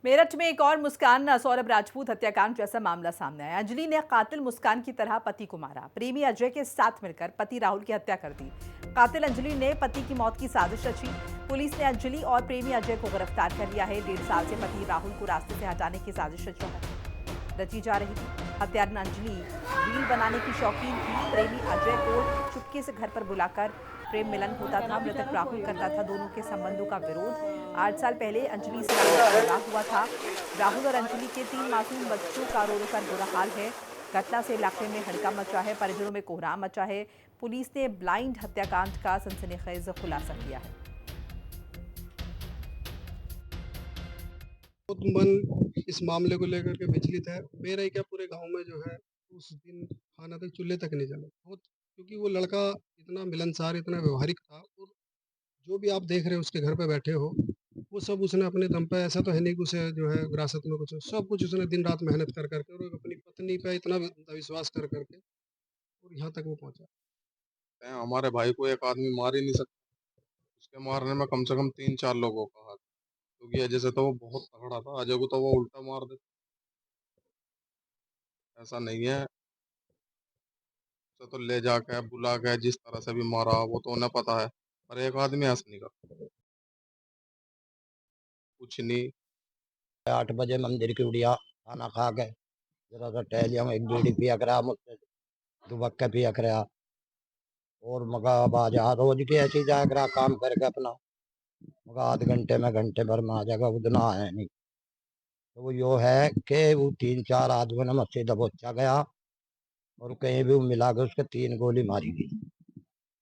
मेरठ में एक और मुस्कान सौरभ राजपूत हत्याकांड जैसा मामला सामने आया। अंजलि ने कातिल मुस्कान की तरह पति को मारा। प्रेमी अजय के साथ मिलकर पति राहुल की हत्या कर दी। कातिल अंजलि ने पति की मौत की साजिश रची। पुलिस ने अंजलि और प्रेमी अजय को गिरफ्तार कर लिया है। 1.5 साल से पति राहुल को रास्ते से हटाने की साजिश रची जा रही थी। हत्यारा अंजलि रील बनाने की शौकीन थी। प्रेमी अजय को चुपके से घर पर बुलाकर प्रेम मिलन होता था। मृतक राहुल करता था दोनों के संबंधों का विरोध। 8 साल पहले अंजलि से विवाह हुआ था। राहुल और अंजलि के 3 मासूम बच्चों का रो रो कर बुरा हाल है। घटना से इलाके में हड़कंप मचा है, परिजनों में कोहराम मचा है। पुलिस ने ब्लाइंड हत्याकांड का सनसनीखेज खुलासा किया है। बहुत मन इस मामले को लेकर के विचलित है। मेरा ही क्या पूरे गांव में जो है उस दिन खाना तक चूल्हे तक नहीं जला। बहुत क्योंकि वो लड़का इतना मिलनसार, इतना व्यवहारिक था और जो भी आप देख रहे हो उसके घर पे बैठे हो, वो सब उसने अपने दम पे, ऐसा तो है नहीं कि उसे जो है विरासत में कुछ, सब कुछ उसने दिन रात मेहनत कर करके और अपनी पत्नी पे इतना विश्वास कर करके और यहाँ तक वो पहुंचा। हमारे भाई को एक आदमी मार ही नहीं सकता। उसके मारने में कम से कम 3-4 लोगों का हाथ, क्योंकि अजय से तो वो बहुत तगड़ा था। अजय को तो वो उल्टा मार देता। ऐसा नहीं है, उसे तो ले जाके बुला के जिस तरह से भी मारा वो तो उन्हें पता है, पर एक आदमी ऐसा नहीं करता कुछ नहीं। 8 बजे मंदिर की उड़िया खाना खा के जरा सा टहलिया, एक बीड़ी पिया करा मुझसे, दुबक्के पिया करा और मगा बाजा रोज की ऐसी जाया करा काम करके अपना, मगा आध घंटे में घंटे भर में आ जाएगा, उतना है नहीं। तो वो यो है कि वो 3-4 आदमी ने मुझसे दबोचा गया और कहीं भी वो मिला के उसके 3 गोली मारी गई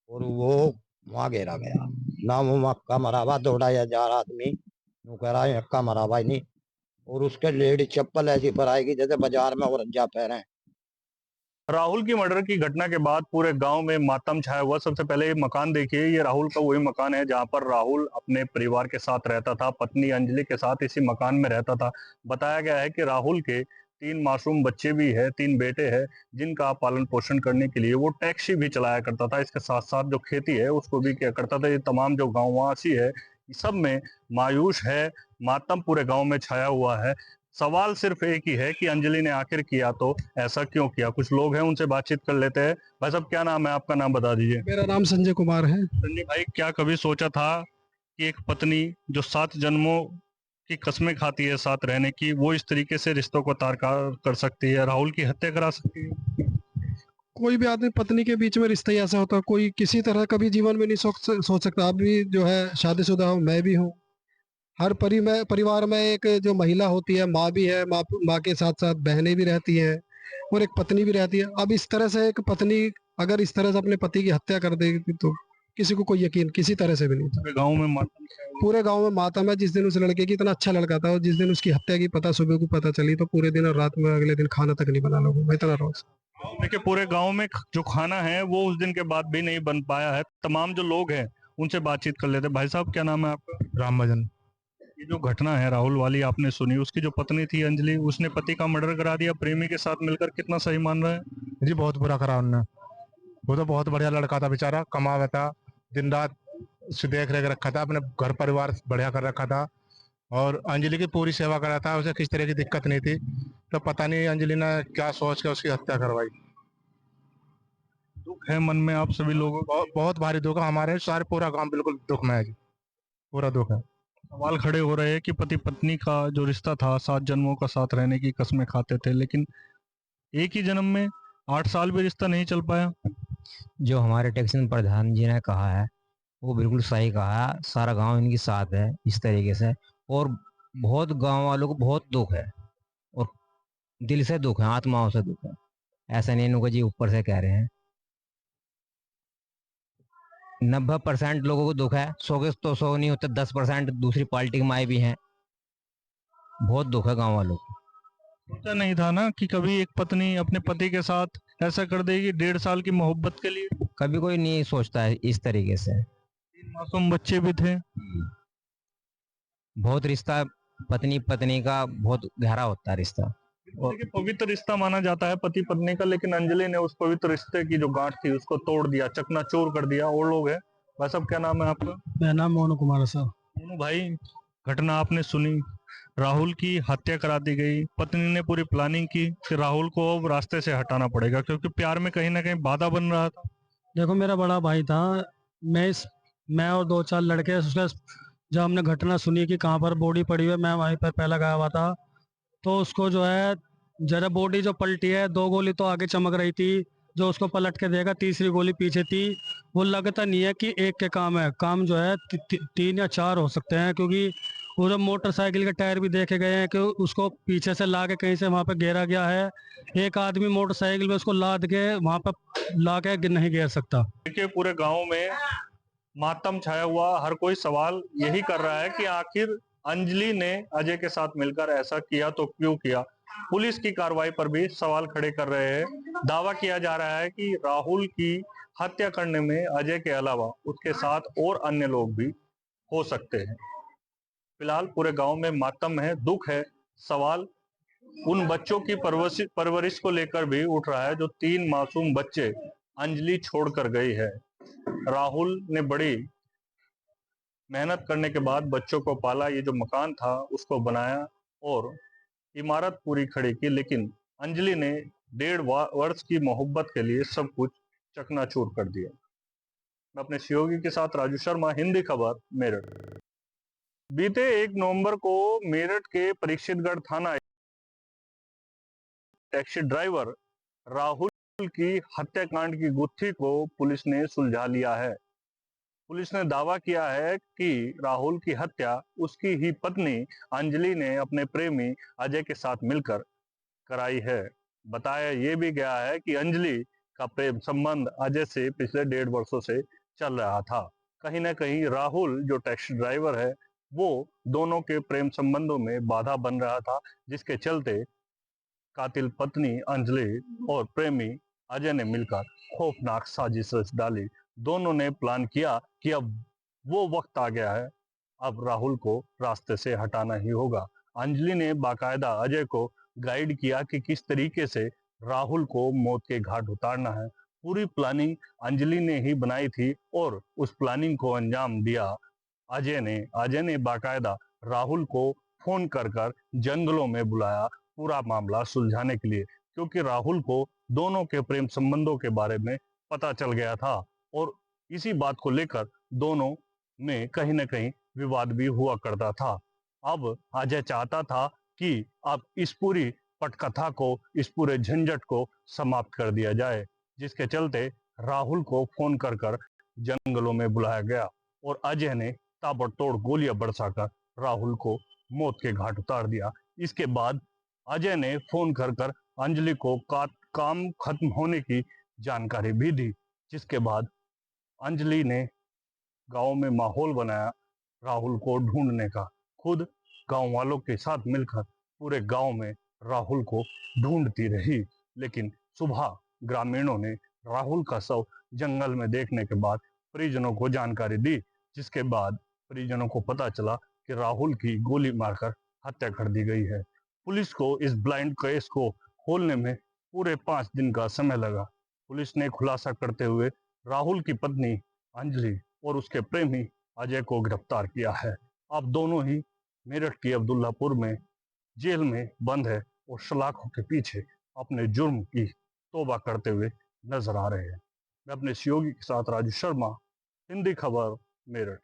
और वो वहां घेरा गया ना। वो मक्का मरावा दौड़ा या 4 आदमी, वो कह रहा है हक्का मरावा ही नहीं। और उसके लेडी चप्पल ऐसी पर आएगी जैसे बाजार में और जा पैर। राहुल की मर्डर की घटना के बाद पूरे गांव में मातम छाया हुआ। सबसे पहले ये मकान देखिए, ये राहुल का वही मकान है जहां पर राहुल अपने परिवार के साथ रहता था, पत्नी अंजलि के साथ इसी मकान में रहता था। बताया गया है कि राहुल के 3 मासूम बच्चे भी है, 3 बेटे हैं, जिनका पालन पोषण करने के लिए वो टैक्सी भी चलाया करता था। इसके साथ साथ जो खेती है उसको भी किया करता था। ये तमाम जो गाँववासी है सब में मायूस है, मातम पूरे गाँव में छाया हुआ है। सवाल सिर्फ एक ही है कि अंजलि ने आखिर किया तो ऐसा क्यों किया। कुछ लोग हैं, उनसे बातचीत कर लेते हैं। भाई साहब, क्या नाम है आपका? नाम बता दीजिए। मेरा नाम संजय कुमार है। संजय भाई, क्या कभी सोचा था कि एक पत्नी जो 7 जन्मों की कस्में खाती है साथ रहने की, वो इस तरीके से रिश्तों को तारकार कर सकती है, राहुल की हत्या करा सकती है? कोई भी आदमी पत्नी के बीच में रिश्ता ही ऐसा होता है, कोई किसी तरह कभी जीवन में नहीं सोच सकता। आप भी जो है शादीशुदा हो, मैं भी हूँ। हर परिवार में एक जो महिला होती है, माँ भी है, माँ के साथ साथ बहनें भी रहती हैं और एक पत्नी भी रहती है। अब इस तरह से एक पत्नी अगर इस तरह से अपने पति की हत्या कर देगी तो किसी को कोई यकीन किसी तरह से भी नहीं था। पूरे गांव में मातम छाया हुआ। पूरे गांव में मातम है। जिस दिन उस लड़के की, इतना अच्छा लड़का था, और जिस दिन उसकी हत्या की पता सुबह को पता चली तो पूरे दिन और रात में अगले दिन खाना तक नहीं बना लोगों में, इतना रोज। देखिए, पूरे गांव में जो खाना है वो उस दिन के बाद भी नहीं बन पाया है। तमाम जो लोग हैं उनसे बातचीत कर लेते हैं। भाई साहब, क्या नाम है आपका? राम भजन। ये जो घटना है राहुल वाली आपने सुनी, उसकी जो पत्नी थी अंजलि, उसने पति का मर्डर करा दिया प्रेमी के साथ मिलकर, कितना सही मान रहा है? जी बहुत बुरा करा उनने। वो तो बहुत बढ़िया लड़का था, बेचारा कमावा था, दिन रात उसकी देख रेख रखा था, अपने घर परिवार बढ़िया कर रखा था और अंजलि की पूरी सेवा करा था। उसे किस तरह की दिक्कत नहीं थी। तो पता नहीं अंजलि ने क्या सोच के उसकी हत्या करवाई। दुख है मन में आप सभी लोगों को? बहुत भारी दुख है, हमारे सारे पूरा गांव बिल्कुल दुख में है जी, पूरा दुख है। सवाल खड़े हो रहे हैं कि पति पत्नी का जो रिश्ता था, 7 जन्मों का साथ रहने की कस्में खाते थे, लेकिन एक ही जन्म में 8 साल भी रिश्ता नहीं चल पाया। जो हमारे टैक्सन प्रधान जी ने कहा है वो बिल्कुल सही कहा है। सारा गांव इनके साथ है इस तरीके से, और बहुत गांव वालों को बहुत दुख है, और दिल से दुख है, आत्माओं से दुख है। ऐसा नहीं इनको जी ऊपर से कह रहे हैं। 90% लोगों को दुख है। 100 के तो 100 नहीं होते, 10% दूसरी पार्टी के माए भी हैं। बहुत दुख है गाँव वालों को। सोचा नहीं था ना कि कभी एक पत्नी अपने पति के साथ ऐसा कर देगी 1.5 साल की मोहब्बत के लिए? कभी कोई नहीं सोचता है इस तरीके से। 3 मासूम बच्चे भी थे। बहुत रिश्ता पत्नी पत्नी का बहुत गहरा होता है रिश्ता। देखिए, पवित्र रिश्ता माना जाता है पति पत्नी का, लेकिन अंजलि ने उस पवित्र रिश्ते की जो गांठ थी उसको तोड़ दिया, चकनाचूर कर दिया। और लोग हैं। भाई साहब, क्या नाम है आपका? मेरा नाम मोनू कुमार है सर। दोनों भाई, घटना आपने सुनी, राहुल की हत्या करा दी गई। पत्नी ने पूरी प्लानिंग की कि राहुल को अब रास्ते से हटाना पड़ेगा क्योंकि प्यार में कहीं ना कहीं बाधा बन रहा था। देखो मेरा बड़ा भाई था। मैं और दो चार लड़के उसका जब हमने घटना सुनी कि कहाँ पर बॉडी पड़ी हुई है, मैं वहीं पर पहला गया हुआ था। तो उसको जो है जरा बॉडी जो पलटी है, दो गोली तो आगे चमक रही थी, जो उसको पलट के देगा तीसरी गोली पीछे थी। वो लगता नहीं है कि एक के काम है, काम जो है तीन या चार हो सकते हैं, क्योंकि वो जो मोटरसाइकिल के टायर भी देखे गए हैं कि उसको पीछे से ला के कहीं से वहां पे घेरा गया है। एक आदमी मोटरसाइकिल में उसको लाद के वहां पे ला के नहीं घेर सकता। देखिए पूरे गांव में मातम छाया हुआ, हर कोई सवाल यही कर रहा है कि आखिर अंजलि ने अजय के साथ मिलकर ऐसा किया तो क्यों किया। पुलिस की कार्रवाई पर भी सवाल खड़े कर रहे हैं। दावा किया जा रहा है कि राहुल की हत्या करने में अजय के अलावा उसके साथ और अन्य लोग भी हो सकते हैं। फिलहाल पूरे गांव में मातम है, दुख है। सवाल उन बच्चों की परवरिश को लेकर भी उठ रहा है जो 3 मासूम बच्चे अंजलि छोड़कर गई है। राहुल ने बड़ी मेहनत करने के बाद बच्चों को पाला, ये जो मकान था उसको बनाया और इमारत पूरी खड़ी की, लेकिन अंजलि ने 1.5 वर्ष की मोहब्बत के लिए सब कुछ चकनाचूर कर दिया। मैं अपने सहयोगी के साथ राजू शर्मा, हिंदी खबर, मेरठ। बीते 1 नवंबर को मेरठ के परीक्षितगढ़ थाना टैक्सी ड्राइवर राहुल की हत्याकांड की गुत्थी को पुलिस ने सुलझा लिया है। पुलिस ने दावा किया है कि राहुल की हत्या उसकी ही पत्नी अंजलि ने अपने प्रेमी अजय के साथ मिलकर कराई है। बताया ये भी गया है कि अंजलि का प्रेम संबंध अजय से पिछले 1.5 वर्षों से चल रहा था। कहीं ना कहीं राहुल जो टैक्सी ड्राइवर है वो दोनों के प्रेम संबंधों में बाधा बन रहा था, जिसके चलते कातिल पत्नी अंजलि और प्रेमी अजय ने मिलकर खौफनाक साजिश रच डाली। दोनों ने प्लान किया कि अब वो वक्त आ गया है, अब राहुल को रास्ते से हटाना ही होगा। अंजलि ने बाकायदा अजय को गाइड किया कि किस तरीके से राहुल को मौत के घाट उतारना है। पूरी प्लानिंग अंजलि ने ही बनाई थी और उस प्लानिंग को अंजाम दिया अजय ने। अजय ने बाकायदा राहुल को फोन कर कर जंगलों में बुलाया पूरा मामला सुलझाने के लिए, क्योंकि राहुल को दोनों के प्रेम संबंधों के बारे में पता चल गया था और इसी बात को लेकर दोनों में कहीं ना कहीं विवाद भी हुआ करता था। अब अजय चाहता था कि अब इस पूरी पटकथा को, इस पूरे झंझट को समाप्त कर दिया जाए, जिसके चलते राहुल को फोन कर कर जंगलों में बुलाया गया और अजय ने ताबड़तोड़ गोलियां बरसाकर राहुल को मौत के घाट उतार दिया। इसके बाद अजय ने फोन कर कर अंजलि को काम खत्म होने की जानकारी भी दी, जिसके बाद अंजलि ने गांव में माहौल बनाया राहुल को ढूंढने का। खुद गांव वालों के साथ मिलकर पूरे गांव में राहुल को ढूंढती रही, लेकिन सुबह ग्रामीणों ने राहुल का शव जंगल में देखने के बाद परिजनों को जानकारी दी, जिसके बाद परिजनों को पता चला कि राहुल की गोली मारकर हत्या कर दी गई है। पुलिस को इस ब्लाइंड केस को खोलने में पूरे 5 दिन का समय लगा। पुलिस ने खुलासा करते हुए राहुल की पत्नी अंजलि और उसके प्रेमी अजय को गिरफ्तार किया है। अब दोनों ही मेरठ की अब्दुल्लापुर में जेल में बंद है और सलाखों के पीछे अपने जुर्म की तौबा करते हुए नजर आ रहे हैं। मैं अपने सहयोगी के साथ राजू शर्मा, हिंदी खबर, मेरठ।